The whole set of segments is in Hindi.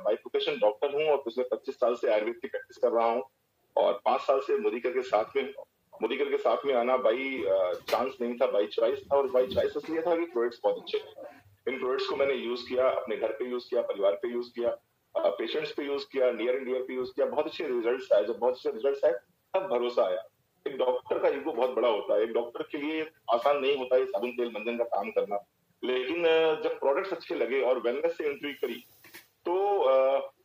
बाई प्रोफेशन डॉक्टर हूँ और पिछले 25 साल से आयुर्वेद की प्रैक्टिस कर रहा हूँ और 5 साल से मोदीकर के साथ में आना बाई चांस नहीं था, बाई चॉइस था। और बाई चॉइस इसलिए था कि प्रोडक्ट्स बहुत अच्छे थे। इन प्रोडक्ट्स को मैंने यूज किया, अपने घर पे यूज किया, परिवार पे यूज किया, पेशेंट्स पे यूज किया, नियर एंड डियर पे यूज किया, बहुत अच्छे रिजल्ट्स आए। जब बहुत अच्छे रिजल्ट्स आए तब भरोसा आया। एक डॉक्टर का ईगो बहुत बड़ा होता है, एक डॉक्टर के लिए आसान नहीं होता है साबुन तेल मंजन का काम करना, लेकिन जब प्रोडक्ट्स अच्छे लगे और वेलनेस से एंट्री करी तो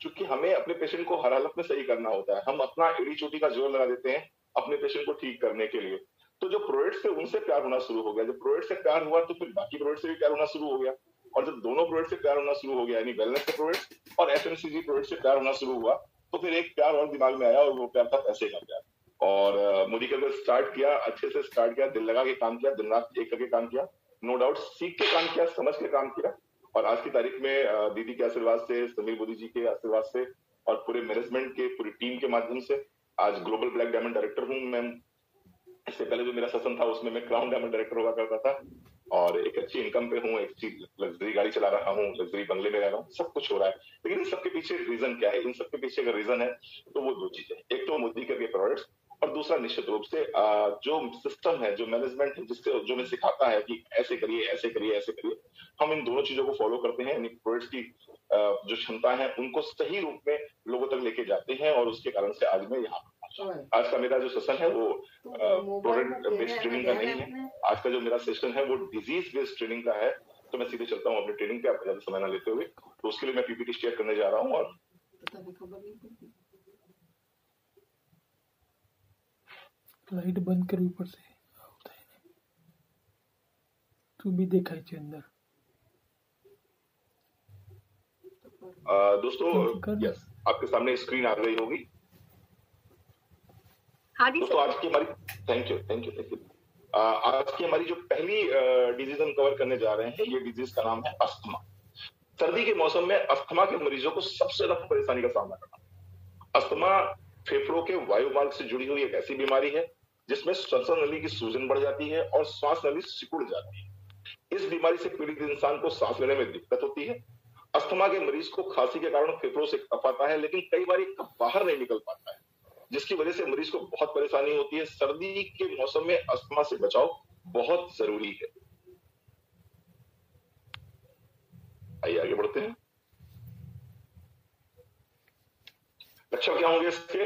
चूंकि हमें अपने पेशेंट को हर हालत में सही करना होता है, हम अपना एड़ी चोटी का जोर लगा देते हैं अपने पेशेंट को ठीक करने के लिए। तो जो प्रोडक्ट्स थे उनसे प्यार होना शुरू हो गया। जब प्रोडक्ट से प्यार हुआ तो फिर बाकी प्रोडक्ट से भी प्यार होना शुरू हो गया, और जब दोनों प्रोडक्ट से प्यार होना शुरू हो गया, यानी वेलनेस के प्रोडक्ट और एफएमसीजी प्रोडक्ट से प्यार होना शुरू हुआ, तो फिर एक प्यार और दिमाग में आया और वो प्यार था पैसे का प्यार। और मोदीकर स्टार्ट किया, अच्छे से स्टार्ट किया, दिल लगा के काम किया, दिन रात एक करके काम किया, नो डाउट सीख के काम किया, समझ के काम किया। और आज की तारीख में दीदी के आशीर्वाद से, समीर मोदी जी के आशीर्वाद से और पूरे मैनेजमेंट के, पूरी टीम के माध्यम से आज ग्लोबल ब्लैक डायमंड डायरेक्टर हूँ मैं। इससे पहले जो मेरा सेशन था उसमें मैं क्राउन डायमंड डायरेक्टर हुआ करता था और एक अच्छी इनकम पे हूँ, एक अच्छी लग्जरी गाड़ी चला रहा हूँ, लग्जरी बंगले में रह रहा हूँ, सब कुछ हो रहा है। लेकिन इन सबके पीछे रीजन क्या है? इन सबके पीछे अगर रीजन है तो वो दो चीजें, एक तो मोदी के प्रोडक्ट्स और दूसरा निश्चित रूप से जो सिस्टम है, जो मैनेजमेंट है, जिससे जो मैं सिखाता है कि ऐसे करिए, ऐसे करिए, ऐसे करिए, हम इन दोनों चीजों को फॉलो करते हैं। प्रोडक्ट्स की जो क्षमता है उनको सही रूप में लोगों तक लेके जाते हैं और उसके कारण से आज मैं यहाँ। आज का मेरा जो सेशन है वो प्रोडक्ट बेस्ड ट्रेनिंग का नहीं है, आज का जो मेरा सेशन है वो डिजीज बेस्ड ट्रेनिंग का है। तो मैं सीधे चलता हूँ अपनी ट्रेनिंग पे, आपका ज्यादा समय ना लेते हुए। तो उसके लिए मैं पीपीटी शेयर करने जा रहा हूँ और लाइट बंद कर ऊपर से तू भी देखा है अंदर। दोस्तों यस, आपके सामने स्क्रीन आ रही होगी। हाँ जी दोस्तों आज की हमारी थैंक यू आज की हमारी जो पहली डिजीज हम कवर करने जा रहे हैं, ये डिजीज का नाम है अस्थमा। सर्दी के मौसम में अस्थमा के मरीजों को सबसे ज्यादा परेशानी का सामना करना। अस्थमा फेफड़ों के वायु मार्ग से जुड़ी हुई एक ऐसी बीमारी है जिसमें श्वसन नली की सूजन बढ़ जाती है और श्वास नली सिकुड़ जाती है। इस बीमारी से पीड़ित इंसान को सांस लेने में दिक्कत होती है। अस्थमा के मरीज को खांसी के कारण फेफड़ों से कफ आता है, लेकिन कई बार कफ बाहर नहीं निकल पाता है, जिसकी वजह से मरीज को बहुत परेशानी होती है। सर्दी के मौसम में अस्थमा से बचाव बहुत जरूरी है। आइए आगे बढ़ते हैं। लक्षण क्या होंगे इसके?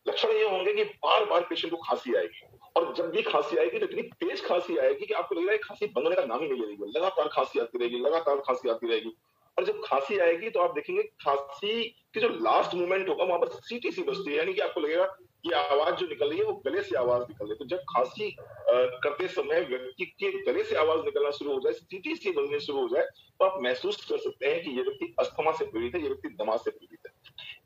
लक्षण ये होंगे कि बार बार पेशेंट को खांसी आएगी, और जब भी खांसी आएगी तो इतनी तेज खांसी आएगी कि आपको लगेगा खांसी बंद होने का नाम ही नहीं लेगी, लगातार खांसी आती रहेगी, लगातार खांसी आती रहेगी। और जब खांसी आएगी तो आप देखेंगे खांसी की जो लास्ट मोमेंट होगा वहां पर सीटी सी बजती है, यानी कि आपको लगेगा कि आवाज जो निकल रही है वो गले से आवाज निकल रही है। तो जब खांसी करते समय व्यक्ति के गले से आवाज निकलना शुरू हो जाए, सीटी सी बजने शुरू हो जाए, तो आप महसूस कर सकते हैं कि ये व्यक्ति अस्थमा से पीड़ित है, ये व्यक्ति दमा से पीड़ित है।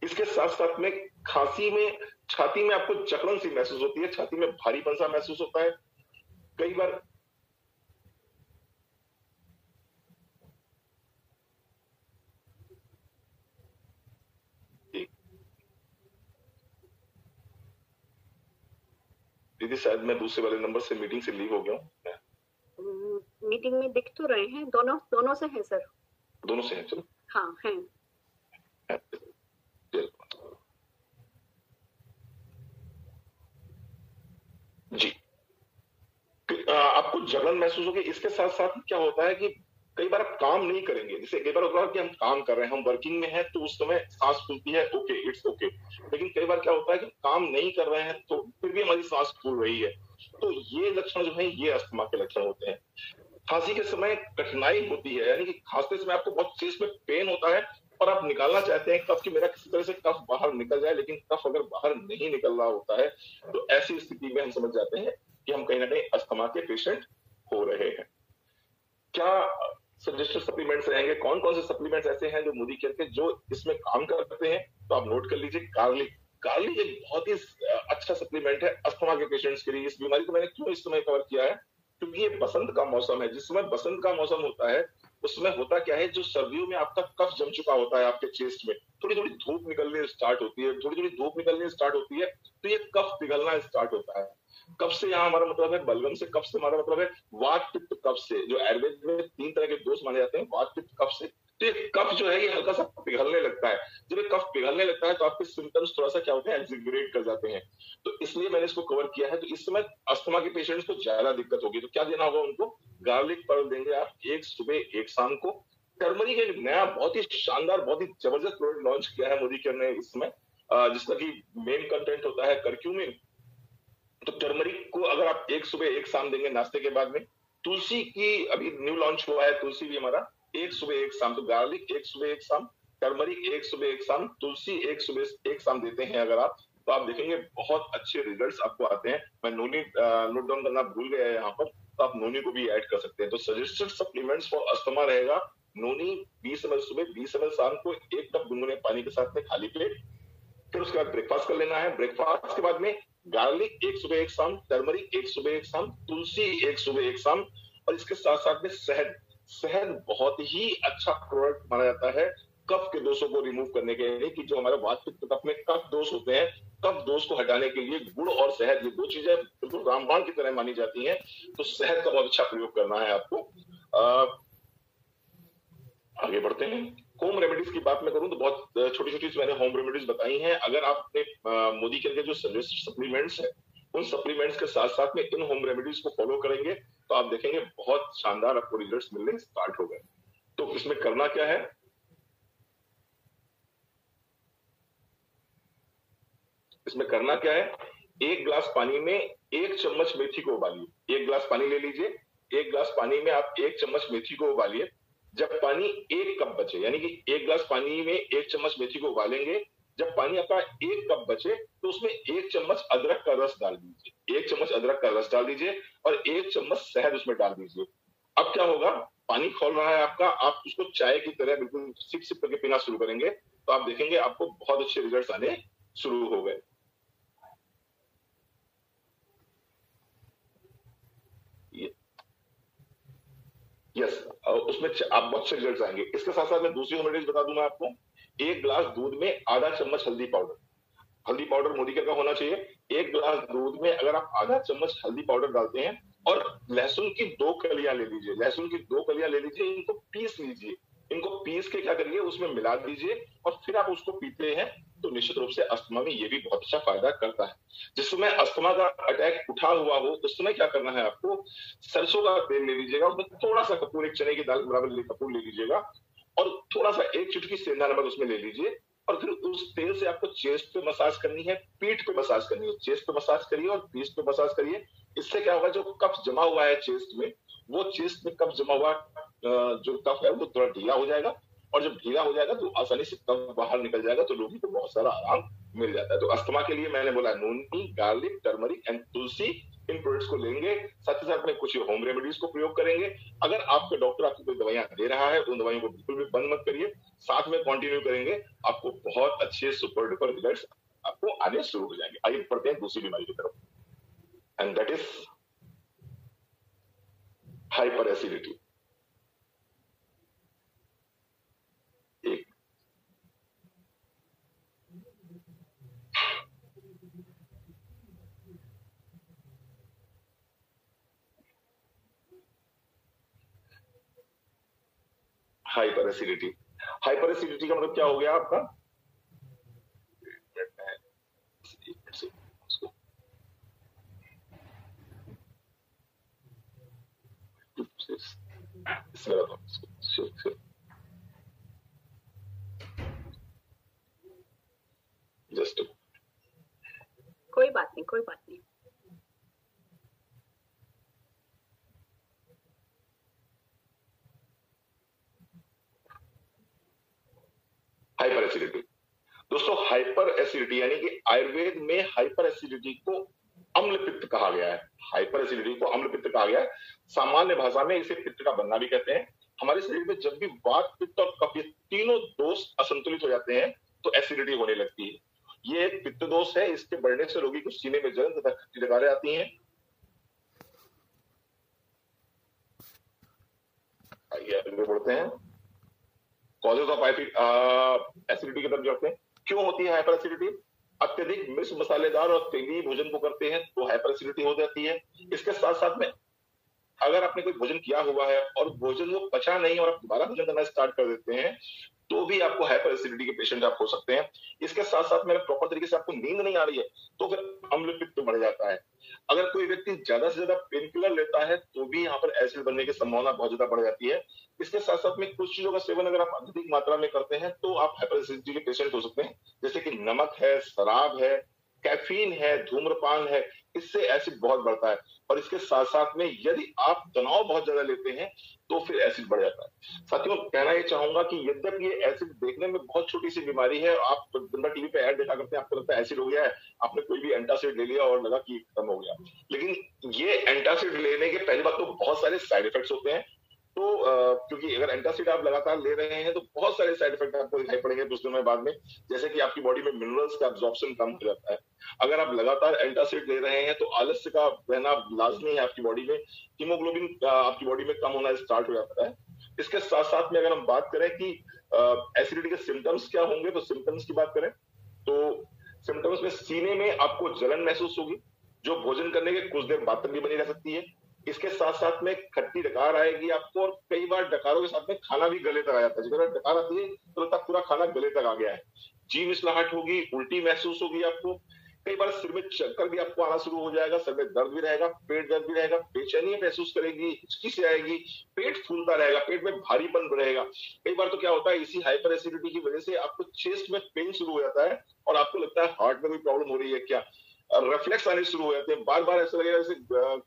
इसके साथ साथ में खांसी में छाती में आपको जकड़न सी महसूस होती है, छाती में भारीपन सा महसूस होता है। कई बार दीदी शायद मैं दूसरे वाले नंबर से मीटिंग से लीव हो गया हूँ। मीटिंग में दिख तो रहे हैं, दोनों से है सर। दोनों से है, चलो हाँ है। जी आपको जलन महसूस होगी। इसके साथ साथ क्या होता है कि कई बार आप काम नहीं करेंगे, जैसे कई बार होता है कि हम काम कर रहे हैं, हम वर्किंग में हैं, तो उस समय सांस फूलती है, ओके इट्स ओके। लेकिन कई बार क्या होता है कि काम नहीं कर रहे हैं तो फिर भी हमारी सांस फूल रही है, तो ये लक्षण जो है ये अस्थमा के लक्षण होते हैं। खांसी के समय कठिनाई होती है, यानी कि खांसते समय आपको बहुत चीज में पेन होता है और आप निकालना चाहते हैं कफ, कि मेरा किसी तरह से कफ बाहर निकल जाए, लेकिन कफ अगर बाहर नहीं निकल रहा होता है तो ऐसी स्थिति में हम समझ जाते हैं कि हम कहीं ना कहीं अस्थमा के पेशेंट हो रहे हैं। क्या सजेस्टेड सप्लीमेंट्स रहेंगे? कौन कौन से सप्लीमेंट्स ऐसे हैं जो मोदी केयर के जो इसमें काम करते हैं? तो आप नोट कर लीजिए। गार्लिक एक बहुत ही अच्छा सप्लीमेंट है अस्थमा के पेशेंट्स के लिए। इस बीमारी को मैंने क्यों इस समय कवर किया है, क्योंकि ये बसंत का मौसम है। जिस समय बसंत का मौसम होता है उसमें होता क्या है, जो सर्दियों में आपका कफ जम चुका होता है आपके चेस्ट में, थोड़ी थोड़ी धूप निकलने स्टार्ट होती है, थोड़ी थोड़ी धूप निकलने स्टार्ट होती है, तो ये कफ पिघलना स्टार्ट होता है। कफ से यहाँ हमारा मतलब है बलगम से, कफ से हमारा मतलब है वात पित्त कफ से, जो आयुर्वेद में 3 तरह के दोष माने जाते हैं, वात पित्त कफ से। तो ये कफ जो है ये हल्का सा पिघलने लगता लगता है, जब ये कफ पिघलने लगता है तो आपके सिम्टम्स थोड़ा सा क्या होते हैं, एक्सिगरेट कर जाते हैं। तो इसलिए मैंने इसको कवर किया है। तो इस समय अस्थमा के पेशेंट्स को ज्यादा दिक्कत होगी, तो क्या देना होगा उनको, गार्लिक पर्ल देंगे आप, एक सुबह एक शाम को। टर्मरिक एक नया बहुत ही शानदार बहुत ही जबरदस्त प्रोडक्ट लॉन्च किया है मोदी केयर ने इस समय, जिसका की मेन कंटेंट होता है करक्यूमिन। तो टर्मरिक को अगर आप एक सुबह एक शाम देंगे नाश्ते के बाद में, तुलसी की अभी न्यू लॉन्च हुआ है, तुलसी भी हमारा एक सुबह एक शाम, तो गार्लिक एक सुबह एक शाम, टर्मरिक एक सुबह एक शाम, तुलसी एक सुबह एक शाम देते हैं अगर आप, तो आप देखेंगे बहुत अच्छे रिजल्ट्स आपको आते हैं। मैं नोनी नोट डाउन करना भूल गया है यहाँ पर, तो आप नोनी को भी ऐड कर सकते हैं। तो सजेस्टेड सप्लीमेंट्स फॉर अस्थमा रहेगा नोनी 20 ml सुबह 20 ml शाम को, 1 कप गुनगुने पानी के साथ में खाली प्लेट। फिर उसके बाद ब्रेकफास्ट कर लेना है। ब्रेकफास्ट के बाद में गार्लिक एक सुबह एक शाम, टर्मरिक एक सुबह एक शाम, तुलसी एक सुबह एक शाम, और इसके साथ साथ में शहद। शहद बहुत ही अच्छा प्रोडक्ट माना जाता है कफ के दोषों को रिमूव करने के लिए, कि जो हमारे वातपित्त कफ में कफ दोष होते हैं, कफ दोष को हटाने के लिए गुड़ और शहद, ये दो चीजें बिल्कुल रामबाण की तरह मानी जाती हैं। तो शहद का बहुत अच्छा प्रयोग करना है आपको। आगे बढ़ते हैं। होम रेमेडीज की बात मैं करूं तो बहुत छोटी छोटी मैंने होम रेमेडीज बताई हैं। अगर आप अपने मोदी केयर के जो सप्लीमेंट्स है, उन सप्लीमेंट्स के साथ साथ में इन होम रेमेडीज को फॉलो करेंगे तो आप देखेंगे बहुत शानदार आपको रिजल्ट्स मिलने स्टार्ट हो गए। तो इसमें करना क्या है, इसमें करना क्या है, एक गिलास पानी में 1 चम्मच मेथी को उबालिए। 1 गिलास पानी ले लीजिए, 1 गिलास पानी में आप 1 चम्मच मेथी को उबालिए। जब पानी 1 कप बचे, यानी कि 1 गिलास पानी में 1 चम्मच मेथी को उबालेंगे, जब पानी आपका 1 कप बचे तो उसमें 1 चम्मच अदरक का रस डाल दीजिए। 1 चम्मच अदरक का रस डाल दीजिए और 1 चम्मच शहद उसमें डाल दीजिए। अब क्या होगा, पानी खोल रहा है आपका, आप उसको चाय की तरह बिल्कुल सिप सिप करके पीना शुरू करेंगे, तो आप देखेंगे आपको बहुत अच्छे रिजल्ट आने शुरू हो गए। यस, उसमें आप बहुत अच्छे रिजल्ट आएंगे। इसके साथ साथ मैं दूसरी होम रेमेडीज बता दूंगा आपको। 1 गिलास दूध में आधा चम्मच हल्दी पाउडर, हल्दी पाउडर मोदी केयर का होना चाहिए। 1 गिलास दूध में अगर आप आधा चम्मच हल्दी पाउडर डालते हैं, और लहसुन की 2 कलियां ले लीजिए, लहसुन की 2 कलियां ले लीजिए, इनको पीस लीजिए। इनको पीस के क्या करिए, उसमें मिला दीजिए और फिर आप उसको पीते हैं, तो निश्चित रूप से अस्थमा में ये भी बहुत अच्छा फायदा करता है। जिस समय अस्थमा का अटैक उठा हुआ हो उस समय क्या करना है आपको, सरसों का तेल ले लीजिएगा, उसमें थोड़ा सा कपूर, एक चने की दाल बराबर कपूर ले लीजिएगा, और थोड़ा सा 1 चुटकी सेंधा नमक उसमें ले लीजिए, और फिर उस तेल से आपको चेस्ट पे मसाज करनी है, पीठ पे मसाज करनी है। चेस्ट पे मसाज करिए और पीठ पे मसाज करिए। इससे क्या होगा, जो कफ जमा हुआ है चेस्ट में, वो चेस्ट में कफ जमा हुआ जो कफ है वो थोड़ा ढीला हो जाएगा, और जब ढीला हो जाएगा तो आसानी से कफ बाहर निकल जाएगा, तो रोगी को बहुत सारा आराम मिल जाता है। तो अस्थमा के लिए मैंने बोला noni, garlic, turmeric and tulsi, इन प्रोडक्ट्स को लेंगे, साथ ही साथ में कुछ होम रेमेडीज को प्रयोग करेंगे। अगर आपके डॉक्टर आपको कोई दवाइयां दे रहा है, उन दवाइयों को बिल्कुल भी बंद मत करिए, साथ में कंटिन्यू करेंगे, आपको बहुत अच्छे सुपर डुपर रिजल्ट्स आपको आने शुरू हो जाएंगे। आइए बढ़ते हैं दूसरी बीमारी की तरफ, and that is hyper acidity. Hyper acidity, hyper acidity का मतलब क्या हो गया आपका, जस्ट कोई बात नहीं, कोई बात नहीं। हाइपर एसिडिटी, दोस्तों हाइपर एसिडिटी यानी कि आयुर्वेद में हाइपर एसिडिटी को अम्ल पित्त कहा गया है। हाइपर एसिडिटी को अम्ल पित्त कहा गया है। सामान्य भाषा में इसे पित्त का बनना भी कहते हैं। हमारे शरीर में जब भी वात, पित्त और कफ, ये तीनों दोष असंतुलित हो जाते हैं तो एसिडिटी होने लगती है। ये एक पित्त दोष है, इसके बढ़ने से रोगी को सीने में जलन तथा डकारें आती हैं। आइए आगे बढ़ते हैं। कॉजेज ऑफ एसिडिटी की तरफ जाते हैं। क्यों होती है हाइपर एसिडिटी? अत्यधिक मिर्च, मसालेदार और तेलीय भोजन को करते हैं तो हाइपर एसिडिटी हो जाती है। इसके साथ साथ में अगर आपने कोई भोजन किया हुआ है और भोजन वो पचा नहीं और आप दोबारा भोजन करना स्टार्ट कर देते हैं तो भी आपको हाइपर एसिडिटी के पेशेंट आप हो सकते हैं। इसके साथ साथ में प्रॉपर तरीके से आपको नींद नहीं आ रही है तो फिर अम्ल पित्त बढ़ जाता है। अगर कोई व्यक्ति ज्यादा से ज्यादा पेन किलर लेता है तो भी यहाँ पर एसिड बनने की संभावना बहुत ज्यादा बढ़ जाती है। इसके साथ साथ में कुछ चीजों का सेवन अगर आप अधिक मात्रा में करते हैं तो आप हाइपर एसिडिटी के पेशेंट हो सकते हैं, जैसे कि नमक है, शराब है, कैफीन है, धूम्रपान है, इससे एसिड बहुत बढ़ता है। और इसके साथ साथ में यदि आप तनाव बहुत ज्यादा लेते हैं तो फिर एसिड बढ़ जाता है। साथियों, कहना ये चाहूंगा कि यद्यपि ये एसिड देखने में बहुत छोटी सी बीमारी है, आप दिन भर टीवी पे ऐड देखा करते हैं, आपको लगता है एसिड हो गया है, आपने कोई भी एंटासिड ले लिया और लगा कि खत्म हो गया, लेकिन ये एंटासिड लेने के पहली बात तो बहुत सारे साइड इफेक्ट्स होते हैं। तो क्योंकि अगर एंटासिड आप लगातार ले रहे हैं तो बहुत सारे साइड इफेक्ट आपको दिखाई पड़ेंगे कुछ दिनों बाद में, जैसे कि आपकी बॉडी में मिनरल्स का एब्जॉर्प्शन कम हो जाता है। अगर आप लगातार एंटासिड ले रहे हैं तो आलस्य का बहना लाजमी है आपकी बॉडी में, हीमोग्लोबिन आपकी बॉडी में कम होना स्टार्ट हो जाता है। इसके साथ साथ में अगर हम बात करें कि एसिडिटी के सिम्टम्स क्या होंगे, तो सिम्टम्स की बात करें तो सिम्टम्स में सीने में आपको जलन महसूस होगी, जो भोजन करने के कुछ देर बाद तक भी बनी रह सकती है। इसके साथ साथ में खट्टी डकार आएगी आपको, और कई बार डकारों के साथ में खाना भी गले तक आ जाता है। जब डकार आती है तो लगता है पूरा खाना गले तक आ गया है। जी मिसलाहट होगी, उल्टी महसूस होगी आपको, कई बार सिर में चक्कर भी आपको आना शुरू हो जाएगा, सिर में दर्द भी रहेगा, पेट दर्द भी रहेगा, बेचैनी महसूस करेगी, हिचकी से आएगी, पेट फूलता रहेगा, पेट में भारीपन रहेगा। कई बार तो क्या होता है, इसी हाइपर एसिडिटी की वजह से आपको चेस्ट में पेन शुरू हो जाता है और आपको लगता है हार्ट में कोई प्रॉब्लम हो रही है क्या, रिफ्लेक्स आने शुरू हो जाते हैं, बार बार ऐसा लगेगा जैसे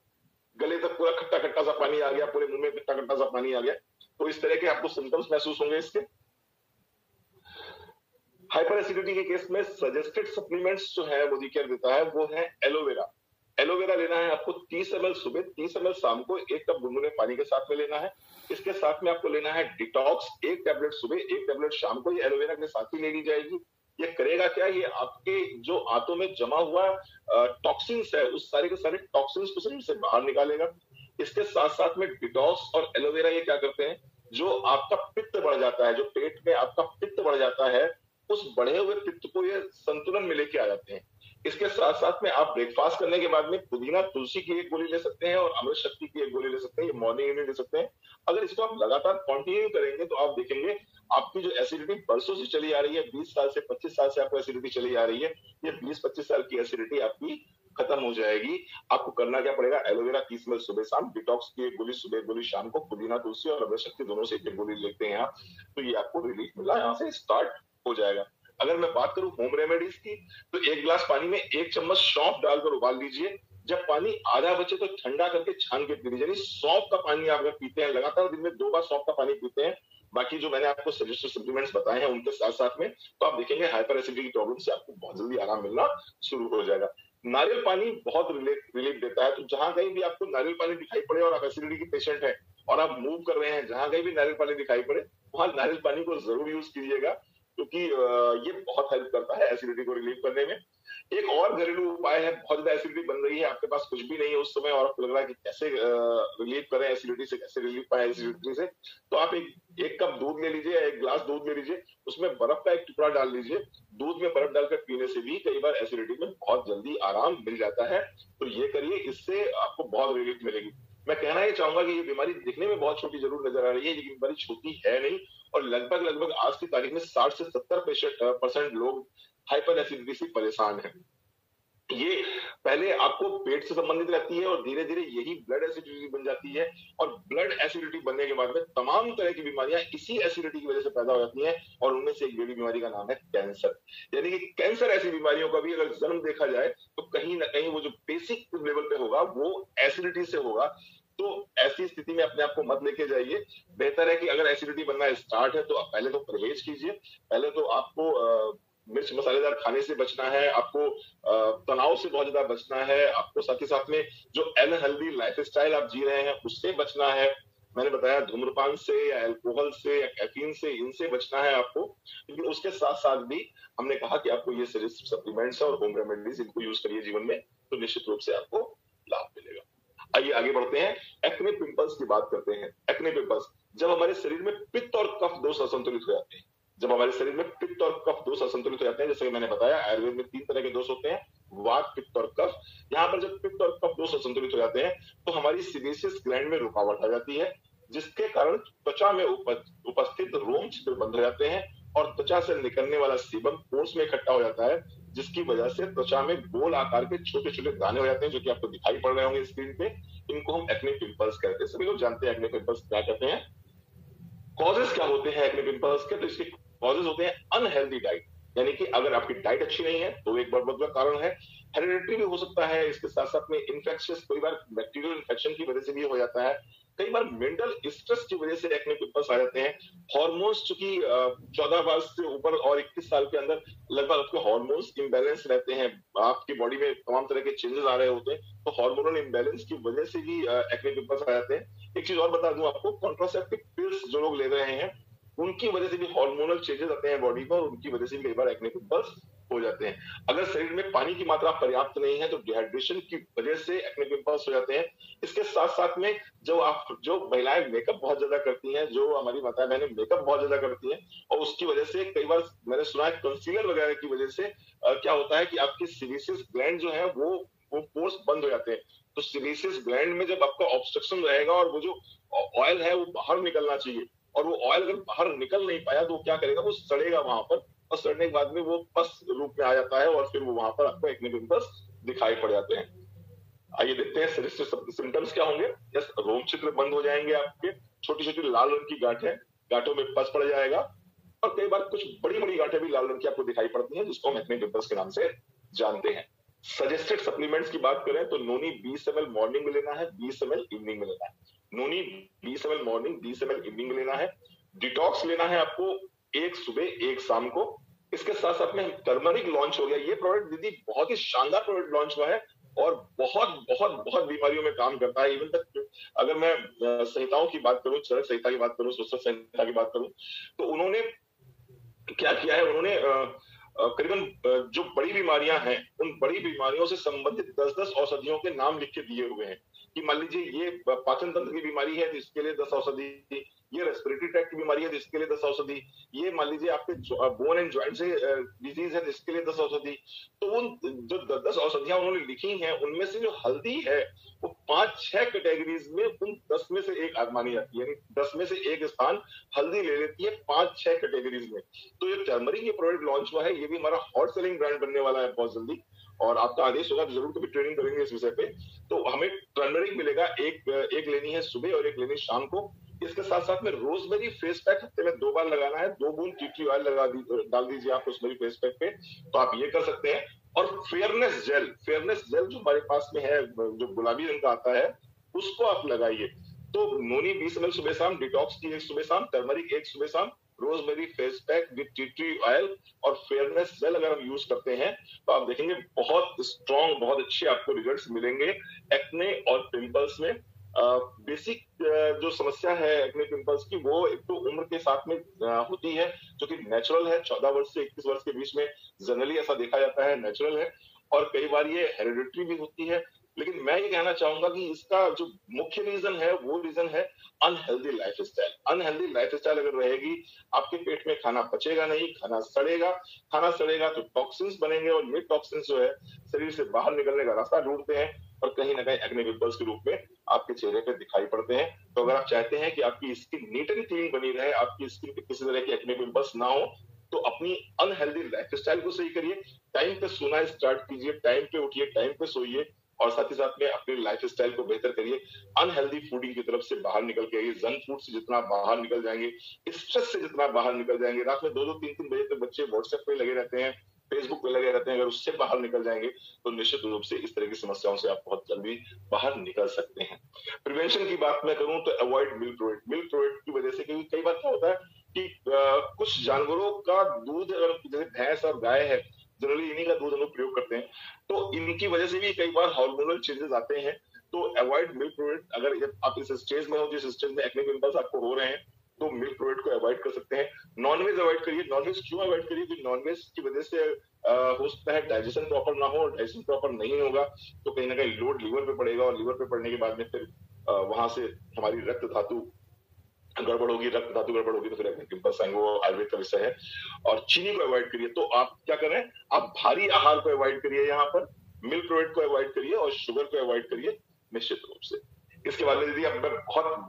गले तक पूरा खट्टा खट्टा सा पानी आ गया, पूरे मुंह में खट्टा खट्टा सा पानी आ गया। तो इस तरह के आपको सिम्टम्स महसूस होंगे इसके। हाइपर एसिडिटी के केस में सजेस्टेड सप्लीमेंट्स जो है मोदी केयर देता है वो है एलोवेरा। एलोवेरा लेना है आपको 30 ml सुबह, 30 ml शाम को, 1 कप गुनगुने पानी के साथ में लेना है। इसके साथ में आपको लेना है डिटॉक्स, 1 टैबलेट सुबह, 1 टैबलेट शाम को, ये एलोवेरा के साथ ही ले ली जाएगी। ये करेगा क्या, ये आपके जो आंतों में जमा हुआ टॉक्सिन्स है उस सारे के सारे टॉक्सिन्स को शरीर से बाहर निकालेगा। इसके साथ साथ में डिटॉक्स और एलोवेरा ये क्या करते हैं, जो आपका पित्त बढ़ जाता है, जो पेट में आपका पित्त बढ़ जाता है, उस बढ़े हुए पित्त को ये संतुलन में लेके आ जाते हैं। इसके साथ साथ में आप ब्रेकफास्ट करने के बाद में पुदीना तुलसी की 1 गोली ले सकते हैं और अमृत शक्ति की 1 गोली ले सकते हैं, ये मॉर्निंग में ले सकते हैं। अगर इसको आप लगातार कंटिन्यू करेंगे तो आप देखेंगे आपकी जो एसिडिटी बरसों से चली आ रही है, 20 साल से 25 साल से आपको एसिडिटी चली आ रही है, ये 20-25 साल की एसिडिटी आपकी खत्म हो जाएगी। आपको करना क्या पड़ेगा, एलोवेरा 30 ml सुबह शाम, डिटॉक्स की 1 गोली सुबह, 1 गोली शाम को, पुदीना तुलसी और अमृत शक्ति दोनों से 1 गोली लेते हैं आप, तो ये आपको रिलीफ मिला, यहाँ से स्टार्ट हो जाएगा। अगर मैं बात करूं होम रेमेडीज की, तो 1 गिलास पानी में 1 चम्मच सौंफ डालकर उबाल लीजिए। जब पानी आधा बचे तो ठंडा करके छान के पी लीजिए। सौंफ का पानी आप अगर पीते हैं लगातार, दिन में 2 बार सौंफ का पानी पीते हैं, बाकी जो मैंने आपको सजेस्टेड सप्लीमेंट्स बताए हैं उनके साथ साथ में, तो आप देखेंगे हाइपर एसिडिटी प्रॉब्लम से आपको बहुत जल्दी आराम मिलना शुरू हो जाएगा। नारियल पानी बहुत रिलीफ देता है, तो जहां कहीं भी आपको नारियल पानी दिखाई पड़े और आप एसिडिटी के पेशेंट हैं और आप मूव कर रहे हैं, जहां कहीं भी नारियल पानी दिखाई पड़े वहां नारियल पानी को जरूर यूज कीजिएगा, क्योंकि ये बहुत हेल्प करता है एसिडिटी को रिलीव करने में। एक और घरेलू उपाय है, बहुत ज्यादा एसिडिटी बन रही है, आपके पास कुछ भी नहीं है उस समय और आपको लग रहा है कि कैसे रिलीव करें एसिडिटी से, कैसे रिलीव पाए एसिडिटी से, तो आप एक कप दूध ले लीजिए, 1 गिलास दूध ले लीजिए, उसमें बर्फ का 1 टुकड़ा डाल लीजिए। दूध में बर्फ डालकर पीने से भी कई बार एसिडिटी में बहुत जल्दी आराम मिल जाता है, तो ये करिए, इससे आपको बहुत रिलीफ मिलेगी। मैं कहना ये चाहूंगा कि ये बीमारी दिखने में बहुत छोटी जरूर नजर आ रही है, लेकिन बीमारी छोटी है नहीं, और लगभग आज की तारीख में 60 से 70% लोग हाइपर एसिडिटी से परेशान हैं। ये पहले आपको पेट से संबंधित रहती है और धीरे धीरे यही ब्लड एसिडिटी बन जाती है, और ब्लड एसिडिटी बनने के बाद में तमाम तरह की बीमारियां इसी एसिडिटी की वजह से पैदा हो जाती हैं, और उनमें से एक बड़ी बीमारी का नाम है कैंसर। यानी कि कैंसर ऐसी बीमारियों का भी अगर जन्म देखा जाए तो कहीं ना कहीं वो जो बेसिक लेवल पे होगा वो एसिडिटी से होगा। तो ऐसी स्थिति में अपने आप को मत लेके जाइए। बेहतर है कि अगर एसिडिटी बनना स्टार्ट है तो पहले तो परहेज कीजिए, पहले तो आपको मिर्च मसालेदार खाने से बचना है, आपको तनाव से बहुत ज्यादा बचना है, आपको साथ ही साथ में जो अनहेल्दी लाइफस्टाइल आप जी रहे हैं उससे बचना है। मैंने बताया धूम्रपान से या अल्कोहल से या कैफीन से, इनसे बचना है आपको। लेकिन उसके साथ साथ भी हमने कहा कि आपको ये सजेस्टेड सप्लीमेंट्स और होम रेमेडीज, इनको यूज करिए जीवन में, तो निश्चित रूप से आपको लाभ मिलेगा। आइए आगे बढ़ते हैं, एक्ने पिंपल्स की बात करते हैं। एक्ने पिंपल्स, जब हमारे शरीर में पित्त और कफ दोष असंतुलित हो जाते हैं, जब हमारे शरीर में पित्त और कफ दोष असंतुलित हो जाते हैं, जैसे कि मैंने बताया आयुर्वेद में 3 तरह के दोष होते हैं, वात, पित्त और कफ। यहाँ पर जब पित्त और कफ दोष असंतुलित हो जाते हैं तो हमारी सीबेसियस ग्लैंड में रुकावट आ जाती है, जिसके कारण त्वचा में उपस्थित रोम छिद्र बंद हो जाते हैं और त्वचा से निकलने वाला सीबम पोर्स में इकट्ठा हो जाता है, जिसकी वजह से त्वचा में गोल आकार के छोटे छोटे दाने हो जाते हैं, जो कि आपको दिखाई पड़ रहे होंगे स्क्रीन पे। इनको हम एक्ने पिंपल्स कहते हैं। सभी लोग जानते हैं एक्ने पिंपल्स क्या कहते हैं। कॉजेस क्या होते हैं एक्ने पिंपल्स के? तो इसके कॉजेस होते हैं अनहेल्दी डाइट, यानी कि अगर आपकी डाइट अच्छी नहीं है तो एक बहुत बड़ा कारण है। हेरिडिटरी भी हो सकता है, इसके साथ साथ में इन्फेक्शियस, कई बार बैक्टीरियल इन्फेक्शन की वजह से भी हो जाता है, कई बार मेंटल स्ट्रेस की वजह से एक्ने पिंपल्स आ जाते हैं। हार्मोन्स, चूंकि 14 वर्ष से ऊपर और 21 साल के अंदर लगभग आपके हार्मोन्स इम्बैलेंस रहते हैं, आपकी बॉडी में तमाम तरह के चेंजेस आ रहे होते हैं, तो हार्मोनल इम्बैलेंस की वजह से भी एक्ने पिंपल्स आ जाते हैं। एक चीज और बता दूं आपको, कॉन्ट्रासेप्टिव पिल्स जो लोग ले रहे हैं उनकी वजह से भी हार्मोनल चेंजेस आते हैं बॉडी पर, उनकी वजह से भी कई बार एक्ने पिंपल्स हो जाते हैं। अगर शरीर में पानी की मात्रा पर्याप्त नहीं है तो डिहाइड्रेशन की वजह से एक्ने पिंपल्स हो जाते हैं। इसके साथ साथ में जो महिलाएं मेकअप बहुत ज्यादा करती हैं, जो हमारी माता बहनें मेकअप बहुत ज्यादा करती हैं, और उसकी वजह से कई बार मैंने सुना है कंसीलर वगैरह की वजह से क्या होता है कि आपकी सीबेसियस ग्लैंड जो है वो पोर्स बंद हो जाते हैं। तो सीबेसियस ग्लैंड में जब आपका ऑब्स्ट्रक्शन रहेगा और वो जो ऑयल है वो बाहर निकलना चाहिए, और वो ऑयल अगर बाहर निकल नहीं पाया तो क्या करेगा, वो सड़ेगा वहां पर, और सड़ने के बाद में वो पस रूप में आ जाता है, और फिर वो वहां पर आपको एक्ने पिंपल्स दिखाई पड़ जाते हैं। आइए देखते हैं सिम्टम्स क्या होंगे। यस, रोम छिद्र बंद हो जाएंगे आपके, छोटी छोटी लाल रंग की गांठें, गांठों में पस पड़ जाएगा, और कई बार कुछ बड़ी बड़ी गांठें भी लाल रंग की आपको दिखाई पड़ती हैं, जिसको हम एक्ने पिंपल्स के नाम से जानते हैं। सजेस्टेड सप्लीमेंट्स की बात करें तो नोनी 20 ml मॉर्निंग में लेना है, 20 ml इवनिंग में लेना है। नोनी 20 ml मॉर्निंग, 20 ml इवनिंग में लेना है। डिटॉक्स लेना है आपको, एक सुबह एक शाम को। इसके साथ साथ में टर्मरिक लॉन्च हो गया। ये प्रोडक्ट दीदी बहुत ही शानदार प्रोडक्ट लॉन्च हुआ है और बहुत बहुत बहुत बीमारियों में काम करता है। इवन तक अगर मैं संहिताओं की बात करूं, चरक संहिता की बात करूं, सुश्रुत संहिता की बात करूं, तो उन्होंने क्या किया है, उन्होंने करीबन जो बड़ी बीमारियां हैं उन बड़ी बीमारियों से संबंधित 10-10 औषधियों के नाम लिख के दिए हुए हैं कि मान लीजिए ये पाचन तंत्र की बीमारी है तो इसके लिए 10 औषधि, ये रेस्पिरेटरी ट्रैक्ट की बीमारी है तो इसके लिए 10 औषधि, ये मान लीजिए आपके बोन एंड जॉइंट से डिजीज है तो इसके लिए 10 औषधि। तो उन जो 10 औषधियां उन्होंने लिखी हैं उनमें से जो हल्दी है वो 5-6 कैटेगरीज में उन 10 में से एक आजमानी जाती है, यानी 10 में से एक स्थान हल्दी ले लेती है 5-6 कैटेगरीज में। तो ये टर्मरिक ये प्रोडक्ट लॉन्च हुआ है, ये भी हमारा हॉट सेलिंग ब्रांड बनने वाला है बहुत जल्दी, और आपका आदेश होगा तो जरूर कभी ट्रेनिंग करेंगे इस विषय पे। तो हमें टर्मरिक मिलेगा, एक लेनी है सुबह और एक लेनी शाम को। इसके साथ साथ में रोजमेरी फेस पैक हफ्ते में 2 बार लगाना है, 2 बूंद टी ट्री ऑयल डाल दीजिए आप रोजमेरी फेस पैक पे, तो आप ये कर सकते हैं। और फेयरनेस जेल जो हमारे पास में है, जो गुलाबी रंग का आता है, उसको आप लगाइए। तो नोनी 20 ml सुबह शाम, डिटॉक्स की एक सुबह शाम, टर्मरिक एक सुबह शाम, rosemary face pack with tea tree oil और फेयरनेस जेल अगर हम यूज करते हैं तो आप देखेंगे बहुत स्ट्रॉन्ग, बहुत अच्छे आपको रिजल्ट्स मिलेंगे एक्ने और पिंपल्स में। बेसिक जो समस्या है एक्ने पिंपल्स की वो एक तो उम्र के साथ में होती है, जो कि नेचुरल है, 14 वर्ष से 21 वर्ष के बीच में जनरली ऐसा देखा जाता है, नेचुरल है, और कई बार ये हेरिडिटरी भी होती है। लेकिन मैं ये कहना चाहूंगा कि इसका जो मुख्य रीजन है वो रीजन है अनहेल्दी लाइफस्टाइल। अनहेल्दी लाइफस्टाइल अगर रहेगी, आपके पेट में खाना पचेगा नहीं, खाना सड़ेगा तो टॉक्सिन्स बनेंगे, और ये टॉक्सिन्स जो है शरीर से बाहर निकलने का रास्ता ढूंढते हैं और कहीं ना कहीं एक्ने पिंपल्स के रूप में आपके चेहरे पे दिखाई पड़ते हैं। तो अगर आप चाहते हैं कि आपकी स्किन नीट एंड क्लीन बनी रहे, आपकी स्किन पे किसी तरह के एक्ने पिंपल्स ना हो, तो अपनी अनहेल्दी लाइफस्टाइल को सही करिए, टाइम पे सोना स्टार्ट कीजिए, टाइम पे उठिए, टाइम पे सोइए, और साथ ही साथ में अपनी लाइफस्टाइल को बेहतर करिए। अनहेल्दी फूडिंग की तरफ से बाहर निकल के आइए, जंक फूड से जितना बाहर निकल जाएंगे, स्ट्रेस से जितना बाहर निकल जाएंगे, रात में 2-2, 3-3 बजे तक बच्चे व्हाट्सएप पे लगे रहते हैं, फेसबुक पे लगे रहते हैं, अगर उससे बाहर निकल जाएंगे तो निश्चित रूप से इस तरह की समस्याओं से आप बहुत जल्दी बाहर निकल सकते हैं। प्रिवेंशन की बात मैं करूं तो अवॉइड मिल्क प्रोडक्ट की वजह से, क्योंकि कई बार क्या होता है कि कुछ जानवरों का दूध, अगर जैसे भैंस और गाय है, जनरली इन्हीं का दूध हम लोग प्रयोग करते हैं, तो इनकी वजह से भी कई बार हार्मोनल चेंजेस आते हैं। तो अवॉइड मिल्क प्रोडक्ट, अगर आप इस स्टेज में हो जिस स्टेज में एक्ने पिंपल्स आपको हो रहे हैं, तो मिल्क प्रोडक्ट को अवॉइड कर सकते हैं। नॉनवेज अवॉइड करिए। नॉनवेज क्यों अवॉइड करिए? क्योंकि नॉनवेज की वजह से हो सकता है डाइजेशन प्रॉपर ना हो, डाइजेशन प्रॉपर नहीं होगा तो कहीं ना कहीं लोड लीवर पे पड़ेगा, और लीवर पे पड़ने के बाद में फिर वहां से हमारी रक्त धातु गड़बड़ होगी, रक्त धातु गड़बड़ होगी तो फिर एक्ने पिंपल्स आएंगे, वो आयुर्वेद का विषय है। और चीनी को अवॉइड करिए। तो आप क्या करें, आप भारी आहार को अवॉइड करिए, यहाँ पर मिल्क प्रोडक्ट को अवॉइड करिए और शुगर को अवॉइड करिए निश्चित रूप से। इसके बाद में दीदी अब मैं बहुत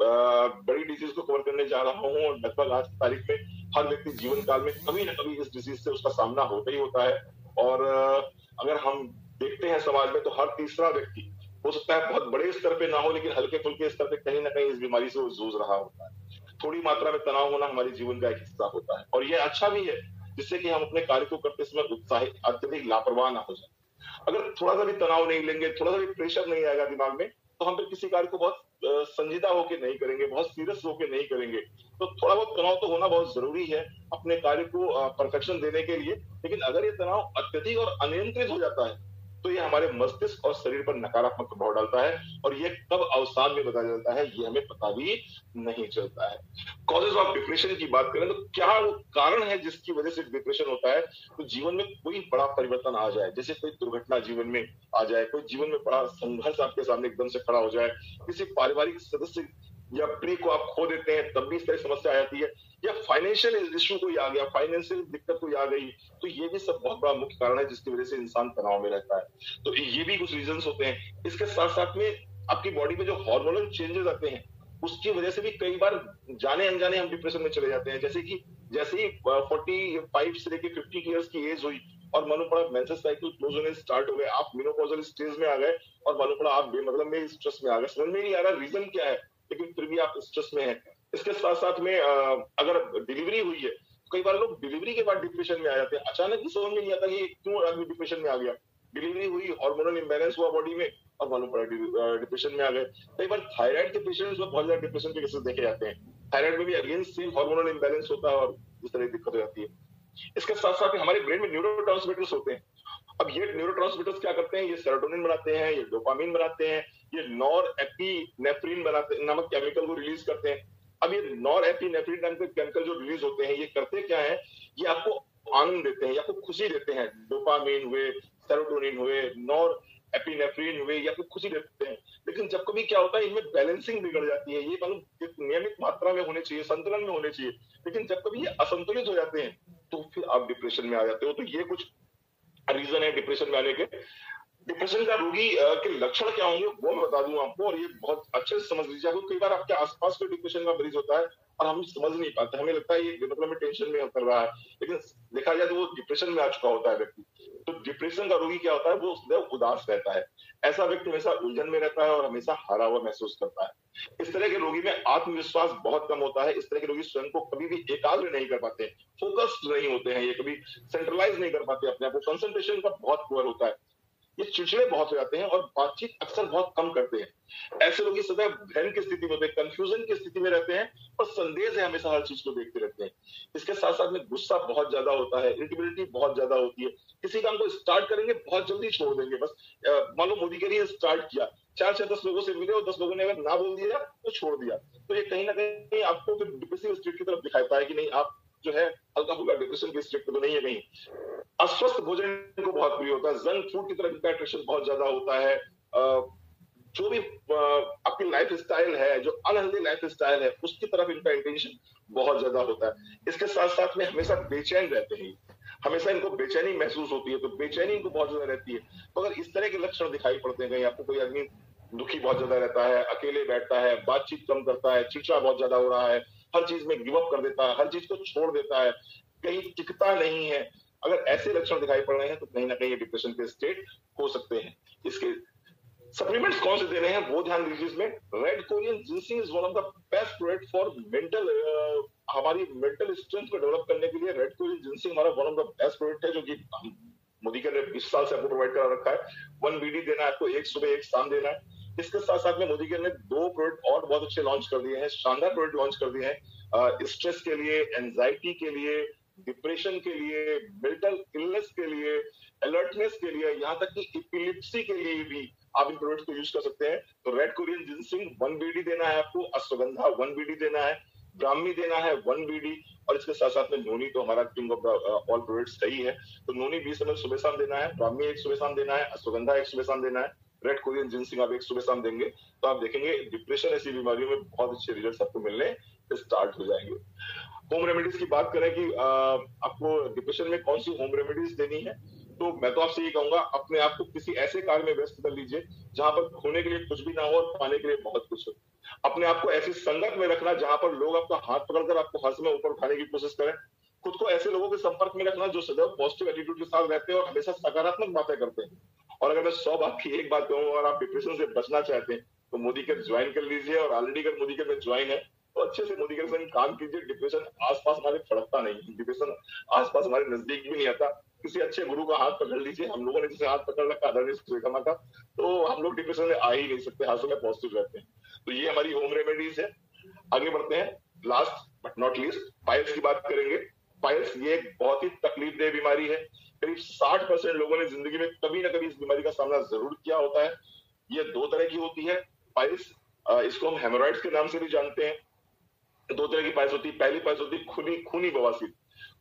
बड़ी डिजीज को कवर करने जा रहा हूँ, और लगभग आज की तारीख में हर व्यक्ति जीवन काल में कभी ना कभी इस डिजीज से उसका सामना होता ही होता है। और अगर हम देखते हैं समाज में तो हर तीसरा व्यक्ति, हो सकता है बहुत बड़े स्तर पे ना हो लेकिन हल्के फुल्के स्तर पे कहीं ना कहीं इस बीमारी से वो जूझ रहा होता है। थोड़ी मात्रा में तनाव होना हमारे जीवन का एक हिस्सा होता है और ये अच्छा भी है, जिससे कि हम अपने कार्य को करते समय उत्साहित, अत्यधिक लापरवाह ना हो जाए। अगर थोड़ा सा भी तनाव नहीं लेंगे, थोड़ा सा भी प्रेशर नहीं आएगा दिमाग में, तो हम फिर किसी कार्य को बहुत संजीदा होकर नहीं करेंगे, बहुत सीरियस होकर नहीं करेंगे। तो थोड़ा बहुत तनाव तो होना बहुत जरूरी है अपने कार्य को परफेक्शन देने के लिए, लेकिन अगर ये तनाव अत्यधिक और अनियंत्रित हो जाता है तो ये हमारे मस्तिष्क और शरीर पर नकारात्मक प्रभाव डालता है और ये कब अवसाद में बदल जाता है ये हमें पता भी नहीं चलता है। कॉजेज ऑफ डिप्रेशन की बात करें तो क्या वो कारण है जिसकी वजह से डिप्रेशन होता है? तो जीवन में कोई बड़ा परिवर्तन आ जाए, जैसे कोई दुर्घटना जीवन में आ जाए, कोई जीवन में बड़ा संघर्ष आपके सामने एकदम से खड़ा हो जाए, किसी पारिवारिक सदस्य या प्रिय को आप खो देते हैं तब भी इस तरह समस्या आ जाती है, या फाइनेंशियल इश्यू कोई आ गया, फाइनेंशियल दिक्कत कोई आ गई, तो ये भी सब बहुत बड़ा मुख्य कारण है जिसकी वजह से इंसान तनाव में रहता है। तो ये भी कुछ रीजंस होते हैं। इसके साथ साथ में आपकी बॉडी में जो हार्मोनल चेंजेस आते हैं उसकी वजह से भी कई बार जाने अनजाने हम डिप्रेशन में चले जाते हैं। जैसे ही 45 से लेकर 50 ईयर्स की एज हुई और मालूम पड़ा मेंसेस साइकिल क्लोज होने स्टार्ट हो गए, आप मेनोपॉजल स्टेज में आ गए और मालूम पड़ा आप बेमतलब में स्ट्रेस में आ गए, समझ में नहीं आ रहा रीजन क्या है, लेकिन फिर भी आप स्ट्रेस में हैं। इसके साथ साथ में अगर डिलीवरी हुई है, कई बार लोग डिलीवरी के बाद डिप्रेशन में आ जाते हैं। अचानक ही समझ में नहीं आता कि क्यों आदमी डिप्रेशन में आ गया। डिलीवरी हुई, हार्मोनल इंबैलेंस हुआ बॉडी में और मालूम पड़ा डिप्रेशन में आ गए। कई बार थायराइड के पेशेंट्स में बहुत ज्यादा डिप्रेशन के केसेस देखे जाते हैं। थायराइड में भी अगेन सेम हार्मोनल इंबैलेंस होता है और इस तरह की दिक्कत हो जाती है। इसके साथ साथ हमारे ब्रेन में न्यूरोट्रांसमीटर्स होते हैं। अब ये न्यूरोट्रांसमीटर्स क्या करते हैं? ये सेरोटोनिन बनाते हैं, ये डोपामिन बनाते हैं, ये नॉर एपिनेफ्रिन बनाते नामक केमिकल को रिलीज करते हैं। अब ये नॉर एपिनेफ्रिन नामक केमिकल जो रिलीज होते हैं ये करते क्या है? ये आपको आनंद देते हैं, आपको खुशी देते हैं। डोपामिन हुए, सेरोटोनिन हुए, नॉर एपिनेफ्रिन हुए, या फिर खुशी देते हैं। लेकिन जब कभी क्या होता है इनमें बैलेंसिंग बिगड़ जाती है। ये मतलब नियमित मात्रा में होने चाहिए, संतुलन में होने चाहिए, लेकिन जब कभी ये असंतुलित हो जाते हैं तो फिर आप डिप्रेशन में आ जाते हो। तो ये कुछ रीजन है डिप्रेशन में आने के। डिप्रेशन का रोगी के लक्षण क्या होंगे वो मैं बता दूं आपको, और ये बहुत अच्छे से समझ लीजिए। आपको कई बार आपके आसपास कोई डिप्रेशन का मरीज होता है और हम समझ नहीं पाते, हमें लगता है ये मतलब में टेंशन में कर रहा है, लेकिन देखा जाए तो वो डिप्रेशन में आ चुका होता है व्यक्ति। तो डिप्रेशन का रोगी क्या होता है? वो सदैव उदास रहता है। ऐसा व्यक्ति हमेशा उलझन में रहता है और हमेशा हारा हुआ महसूस करता है। इस तरह के रोगी में आत्मविश्वास बहुत कम होता है। इस तरह के रोगी स्वयं को कभी भी एकाग्र नहीं कर पाते, फोकस्ड नहीं होते हैं, ये कभी सेंट्रलाइज नहीं कर पाते अपने आप को, कंसंट्रेशन का बहुत पुअर होता है। ये चिड़चिड़े बहुत हो जाते हैं और बातचीत अक्सर बहुत कम करते हैं। ऐसे लोग सदैव भ्रम की स्थिति में होते हैं, कंफ्यूजन की स्थिति में रहते हैं और संदेह से हमेशा हर चीज को देखते रहते हैं। इसके साथ साथ में गुस्सा बहुत ज्यादा होता है, इरिटेबिलिटी बहुत ज्यादा होती है। किसी काम को स्टार्ट करेंगे बहुत जल्दी छोड़ देंगे। बस मान लो मोदी के लिए स्टार्ट किया, 4 से 10 लोगों से मिले और 10 लोगों ने अगर ना बोल दिया तो छोड़ दिया, तो ये कहीं ना कहीं आपको फिर डिप्रेसिव स्टेट की तरफ दिखाता है कि नहीं आप जो है हल्का फुल्का डिप्रेशन के स्टेट तो नहीं है कहीं। अस्वस्थ भोजन को बहुत प्रिय होता है, जंक फूड की तरफ इनका अट्रैक्शन बहुत ज्यादा होता है। जो भी आपकी लाइफ स्टाइल है, जो अनहेल्दी लाइफ स्टाइल है, उसकी तरफ इनका इंटेंशन बहुत ज्यादा होता है। इसके साथ साथ में हमेशा बेचैन रहते हैं, हमेशा इनको बेचैनी महसूस होती है, तो बेचैनी इनको बहुत ज्यादा रहती है। तो अगर इस तरह के लक्षण दिखाई पड़ते हैं, कहीं आपको कोई आदमी दुखी बहुत ज्यादा रहता है, अकेले बैठता है, बातचीत कम करता है, चिड़चिड़ा बहुत ज्यादा हो रहा है, हर चीज में गिव अप कर देता है, हर चीज को छोड़ देता है, कहीं टिकता नहीं है, अगर ऐसे लक्षण दिखाई पड़ रहे हैं तो कहीं ना कहीं डिप्रेशन के स्टेट हो सकते हैं। इसके सप्लीमेंट्स कौन से देने हैं वो ध्यान दीजिए इसमें। Red Korean ginseng is one of the best product for mental, हमारी मेंटल स्ट्रेंथ को डेवलप करने के लिए रेड कोरियन जिंसिंग हमारा one of the best product है, जो कि मोदी के 20 साल से आपको प्रोवाइड करा रखा है। 1 BD देना है आपको, एक सुबह एक शाम देना है। इसके साथ साथ में मोदी के ने 2 प्रोडक्ट और बहुत अच्छे लॉन्च कर दिए हैं, शानदार प्रोडक्ट लॉन्च कर दिए हैं स्ट्रेस के लिए, एंजाइटी के लिए, डिप्रेशन के लिए, मेंटल इलनेस के लिए, अलर्टनेस के लिए, यहाँ तक कि एपिलेप्सी के लिए भी आप इन प्रोडक्ट्स को यूज कर सकते हैं। तो रेड कोरियन जिंसिंग 1 BD देना है आपको, अश्वगंधा 1 BD देना है, ब्राह्मी देना है 1 BD, और इसके साथ साथ में नोनी तो हमारा किंग ऑफ ऑल प्रोडक्ट्स सही है, तो नोनी 20 ml सुबह शाम देना है, ब्राह्मी 1 सुबह शाम देना है, अश्वगंधा 1 सुबह शाम देना है, रेड कोरियन जिंसिंग आप 1 सुबह शाम देंगे तो आप देखेंगे डिप्रेशन ऐसी बीमारियों में बहुत अच्छे रिजल्ट आपको मिलने स्टार्ट हो जाएंगे। होम रेमेडीज की बात करें कि आपको डिप्रेशन में कौन सी होम रेमेडीज देनी है, तो मैं तो आपसे ये कहूंगा अपने आप को किसी ऐसे कार्य में व्यस्त कर लीजिए जहां पर खोने के लिए कुछ भी ना हो और पाने के लिए बहुत कुछ हो। अपने आप को ऐसी संगत में रखना जहां पर लोग आपका हाथ पकड़कर आपको हंस में ऊपर उठाने की कोशिश करें। खुद को ऐसे लोगों के संपर्क में रखना जो सदैव पॉजिटिव एटीट्यूड के साथ रहते हैं और हमेशा सकारात्मक बातें करते हैं। और अगर मैं 100 बात की एक बात कहूँ, और आप डिप्रेशन से बचना चाहते हैं तो मोदी केयर ज्वाइन कर लीजिए, और ऑलरेडी अगर मोदी केयर में ज्वाइन है तो अच्छे से मोदी केयर संग काम कीजिए। डिप्रेशन आसपास हमारे फड़कता नहीं, डिप्रेशन आसपास हमारे नजदीक भी नहीं आता। किसी अच्छे गुरु का हाथ पकड़ लीजिए, हम लोगों ने जैसे हाथ पकड़ रखा आदरणीय सुरेखा का, तो हम लोग डिप्रेशन में आ ही नहीं सकते, हर समय पॉजिटिव रहते हैं। तो ये हमारी होम रेमेडीज है। आगे बढ़ते हैं, last but not least piles की बात करेंगे। पाइल्स ये एक बहुत ही तकलीफदेह बीमारी है। करीब 60% लोगों ने जिंदगी में कभी ना कभी इस बीमारी का सामना जरूर किया होता है। ये 2 तरह की होती है पाइल्स, इसको हम हेमोरॉइड्स के नाम से भी जानते हैं। 2 तरह की पाइल्स होती है। पहली पाइल्स होती है खूनी बवासीर।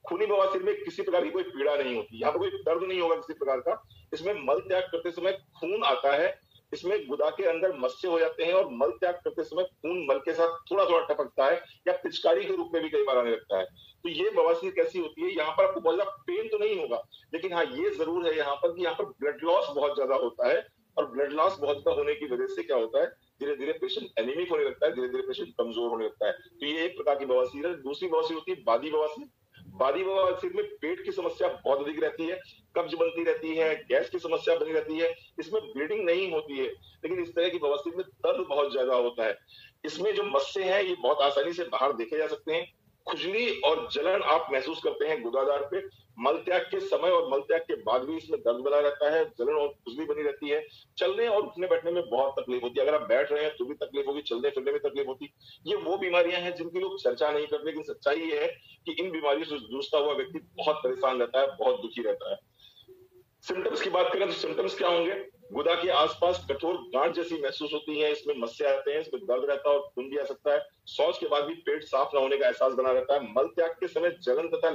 खूनी बवासीर में किसी प्रकार की कोई पीड़ा नहीं होती, यहाँ पर कोई दर्द नहीं होगा किसी प्रकार का। इसमें मल त्याग करते समय खून आता है, इसमें गुदा के अंदर मस्से हो जाते हैं और मल त्याग करते समय खून मल के साथ थोड़ा थोड़ा टपकता है या पिचकारी के रूप में भी कई बार आने लगता है। तो ये बवासीर कैसी होती है, यहाँ पर आपको बहुत ज्यादा पेन तो नहीं होगा, लेकिन हाँ ये जरूर है यहाँ पर कि यहाँ पर ब्लड लॉस बहुत ज्यादा होता है। और ब्लड लॉस बहुत ज्यादा होने की वजह से क्या होता है, धीरे धीरे पेशेंट एनीमिक होने लगता है, धीरे धीरे पेशेंट कमजोर होने लगता है। तो ये एक प्रकार की बवासीर है। दूसरी बवासीर होती है बादी बवासीर। बादी बवासीर में पेट की समस्या बहुत अधिक रहती है, कब्ज बनती रहती है, गैस की समस्या बनी रहती है। इसमें ब्लीडिंग नहीं होती है, लेकिन इस तरह की बवासीर में दर्द बहुत ज्यादा होता है। इसमें जो मस्से हैं ये बहुत आसानी से बाहर देखे जा सकते हैं। खुजली और जलन आप महसूस करते हैं गुदादार पे। मल त्याग के समय और मल त्याग के बाद भी इसमें दर्द बना रहता है, जलन और खुजली बनी रहती है। चलने और उठने बैठने में बहुत तकलीफ होती है। अगर आप बैठ रहे हैं तो भी तकलीफ होगी, चलने फिरने में तकलीफ होती। ये वो बीमारियां हैं जिनकी लोग चर्चा नहीं करते, लेकिन सच्चाई ये है कि इन बीमारियों से जूझता हुआ व्यक्ति बहुत परेशान रहता है, बहुत दुखी रहता है। सिम्टम्स की बात करें तो सिम्टम्स क्या होंगे, गुदा के आसपास कठोर गांठ जैसी महसूस होती है, इसमें मस्से आते हैं, इसमें दर्द रहता है और खून भी आ सकता है। शौच के बाद भी पेट साफ न होने का एहसास बना रहता है। मल त्याग के समय जलन तथा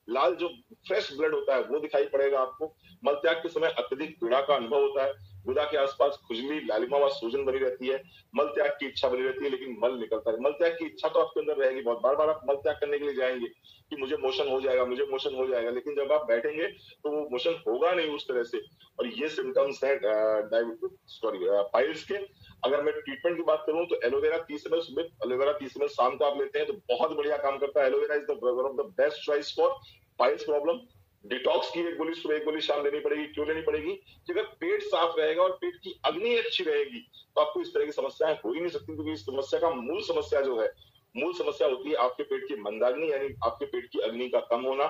लाल जो फ्रेश ब्लड होता है वो दिखाई पड़ेगा आपको। मल त्याग के समय अत्यधिक पीड़ा का अनुभव होता है। गुदा के आसपास खुजली, लालिमा व सूजन बनी रहती है। मल त्याग की इच्छा बनी रहती है लेकिन मल निकलता है। मल त्याग की इच्छा तो आपके अंदर रहेगी, बहुत बार बार आप मल त्याग करने के लिए जाएंगे कि मुझे मोशन हो जाएगा, मुझे मोशन हो जाएगा, लेकिन जब आप बैठेंगे तो वो मोशन होगा नहीं उस तरह से। और ये सिम्टम्स है पाइल्स के। अगर मैं ट्रीटमेंट की बात करूं तो एलोवेरा 30 ml सुबह, एलोवेरा 30 ml शाम को आप लेते हैं तो बहुत बढ़िया काम करता है। Aloe vera is one of the best choice for piles problem. Detox की एक गोली सुबह, एक गोली शाम लेनी पड़ेगी। क्यों लेनी पड़ेगी, कि अगर पेट साफ रहेगा और पेट की अग्नि अच्छी रहेगी तो आपको इस तरह की समस्याएं हो ही नहीं सकती, क्योंकि इस समस्या का मूल समस्या जो है, मूल समस्या होती है आपके पेट की मंदाग्नि, यानी आपके पेट की अग्नि का कम होना।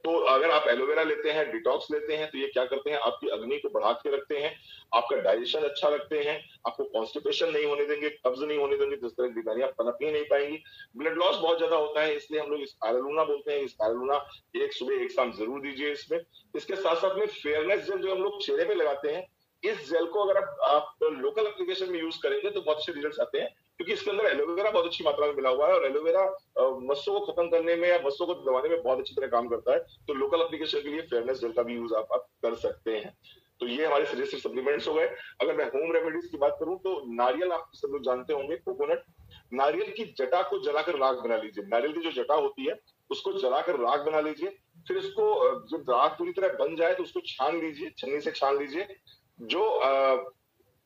तो अगर आप एलोवेरा लेते हैं, डिटॉक्स लेते हैं, तो ये क्या करते हैं, आपकी अग्नि को बढ़ा के रखते हैं, आपका डाइजेशन अच्छा रखते हैं, आपको कॉन्स्टिपेशन नहीं होने देंगे, कब्ज नहीं होने देंगे, जिस तरह की बीमारियां पनप ही नहीं पाएंगी। ब्लड लॉस बहुत ज्यादा होता है, इसलिए हम लोग स्पाइरुलिना बोलते हैं। स्पाइरुलिना एक सुबह एक शाम जरूर दीजिए इसमें। इसके साथ साथ में फेयरनेस जेल जो हम लोग चेहरे पे लगाते हैं, इस जेल को अगर आप लोकल एप्लीकेशन में यूज करेंगे तो बहुत अच्छे रिजल्ट आते हैं, क्योंकि इसके अंदर एलोवेरा बहुत अच्छी मात्रा में मिला हुआ है और एलोवेरा मस्सों को खत्म करने में या मस्सों को दबाने में बहुत अच्छी तरह काम करता है। तो लोकल एप्लीकेशन के लिए फेयरनेस जेल का भी यूज आप कर सकते हैं। तो ये हमारे सजेस्टेड सप्लीमेंट्स हो गए। अगर मैं होम रेमेडीज की बात करूं तो नारियल, आप सब लोग जानते होंगे, कोकोनट, नारियल की जटा को जलाकर राख बना लीजिए। नारियल की जो जटा होती है उसको जलाकर राख बना लीजिए। फिर इसको जब राख पूरी तरह बन जाए तो उसको छान लीजिए, छन्नी से छान लीजिए। जो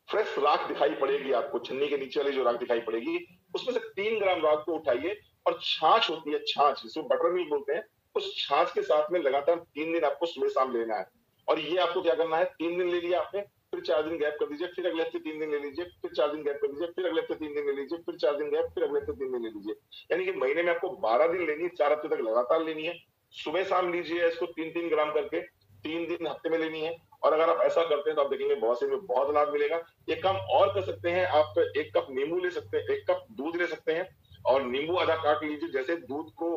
फ्रेश राख दिखाई पड़ेगी आपको, छन्नी के नीचे वाली जो राख दिखाई पड़ेगी, उसमें से 3 ग्राम राख को उठाइए और छाछ होती है, छाछ जिसको बटर मिल्क बोलते हैं, उस छाछ के साथ में लगातार 3 दिन आपको सुबह शाम लेना है। और ये आपको क्या करना है, 3 दिन ले लिया आपने, फिर 4 दिन गैप कर दीजिए, फिर अगले हफ्ते 3 दिन ले लीजिए, फिर 4 दिन गैप कर दीजिए, फिर अगले हफ्ते 3 दिन ले लीजिए, फिर 4 दिन गैप, फिर अगले हफ्ते 3 दिन ले लीजिए। यानी कि महीने में आपको 12 दिन लेनी है, 4 हफ्ते तक लगातार लेनी है। सुबह शाम लीजिए इसको 3-3 ग्राम करके, 3 दिन हफ्ते में लेनी है। और अगर आप ऐसा करते हैं तो आप देखेंगे बवासीर में बहुत लाभ मिलेगा। एक काम और कर सकते हैं आप, 1 कप नींबू ले सकते हैं, 1 कप दूध ले सकते हैं और नींबू आधा काट लीजिए। जैसे दूध को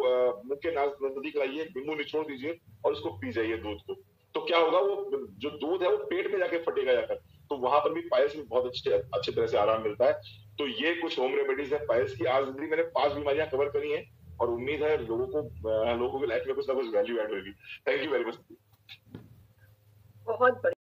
मुंह के नजदीक लाइए, नींबू निचोड़ दीजिए और उसको पी जाइए दूध को। तो क्या होगा, वो जो दूध है वो पेट में जाके फटेगा जाकर, तो वहां पर भी पाइल्स में बहुत अच्छे तरह से आराम मिलता है। तो ये कुछ होम रेमेडीज है पाइल्स की। आज भी मैंने 5 बीमारियां कवर करी हैं और उम्मीद है लोगों की लाइफ में कुछ ना कुछ वैल्यू ऐड होगी। Thank you very much. बहुत बढ़िया।